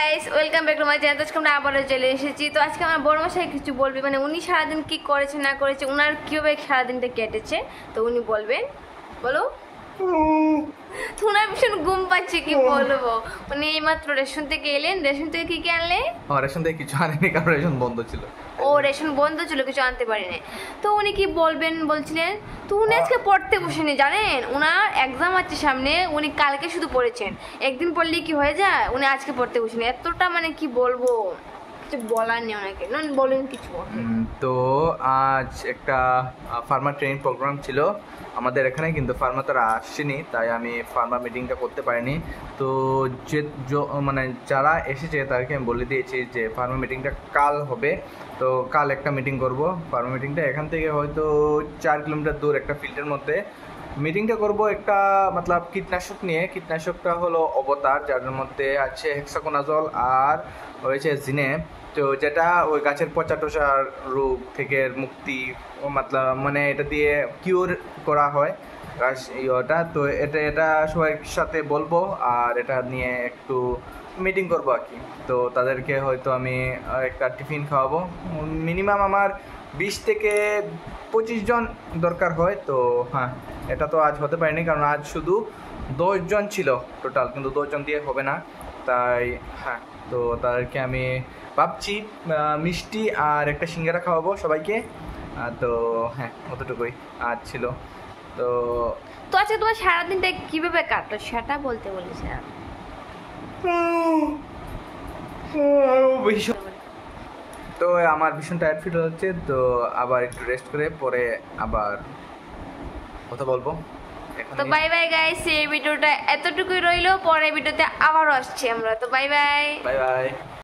Guys welcome back to my channel. আজকে আমরা আবারও চলে এসেছি। তো আজকে আমার বড় মশাই কিছু বলবে, মানে উনি সারাদিন কি করেছে না করেছে, উনার কীভাবে সারাদিনটা কেটেছে, তো উনি বলবেন। বলো। উনার ভীষণ ঘুম পাচ্ছে, কি বলবো। উনি এইমাত্র রেশন থেকে এলেন। রেশন থেকে কি কি আনলে? রেশন থেকে কিছু আনেনি, কারণ রেশন বন্ধ ছিল। ও, রেশন বন্ধ ছিল, কিছু আনতে পারিনি। তো উনি কি বলবেন বলছিলেন। তো উনি আজকে পড়তে বসেনি, জানেন উনার এক্সাম আছে সামনে। উনি কালকে শুধু পড়েছেন, একদিন পড়লে কি হয়ে যায়, উনি আজকে পড়তে বসেনি। এতটা মানে কি বলবো, কিছু বলার নেই ওনাকে। বলেন কিছু। তো আজ একটা ফার্মার ট্রেনিং প্রোগ্রাম ছিল আমাদের এখানে, কিন্তু ফার্মা তারা আসেনি, তাই আমি ফার্মা মিটিংটা করতে পারিনি। তো যে মানে যারা এসেছে তাদেরকে আমি বলে দিয়েছি যে ফার্মা মিটিংটা কাল হবে। তো কাল একটা মিটিং করব। ফার্মা মিটিংটা এখান থেকে হয়তো 4 কিলোমিটার দূর একটা ফিল্ডের মধ্যে মিটিংটা করব একটা মতলব কীটনাশক নিয়ে। কীটনাশকটা হলো অবতার, যার মধ্যে আছে হেক্সাকোনাজল আর রয়েছে জিনেপ। তো যেটা ওই গাছের পচা টচার রোগ থেকে মুক্তি মানে এটা দিয়ে কিওর করা হয় গাছ ইয়েটা। তো এটা সবার সাথে বলবো, আর এটা নিয়ে একটু মিটিং করবো আর কি। তো তাদেরকে হয়তো আমি একটা টিফিন খাওয়াবো। মিনিমাম আমার 20 থেকে 25 জন দরকার হয়। তো হ্যাঁ, এটা তো আজ হতে পারেনি, কারণ আজ শুধু 10 জন ছিল টোটাল, কিন্তু 10 জন দিয়ে হবে না। তাই হ্যাঁ, তো তাদেরকে আমি ভাবছি মিষ্টি আর একটা সিঙ্গারা খাওয়াবো সবাইকে। তো হ্যাঁ, অতটুকুই আজ ছিল। তো তো আজকে তোমার সারাদিনটা কিভাবে কাটলো সেটা বলতে বলেছে। তো আমার ভীষণ টায়ার্ড ফিল হচ্ছে, তো আবার একটু রেস্ট করে পরে আবার কথা বলবো। তো বাই বাই গাইস, এই ভিডিওটা এতটুকুই রইলো। পরে ভিডিওতে আবারও আসছি আমরা। তো বাই বাই। Bye bye.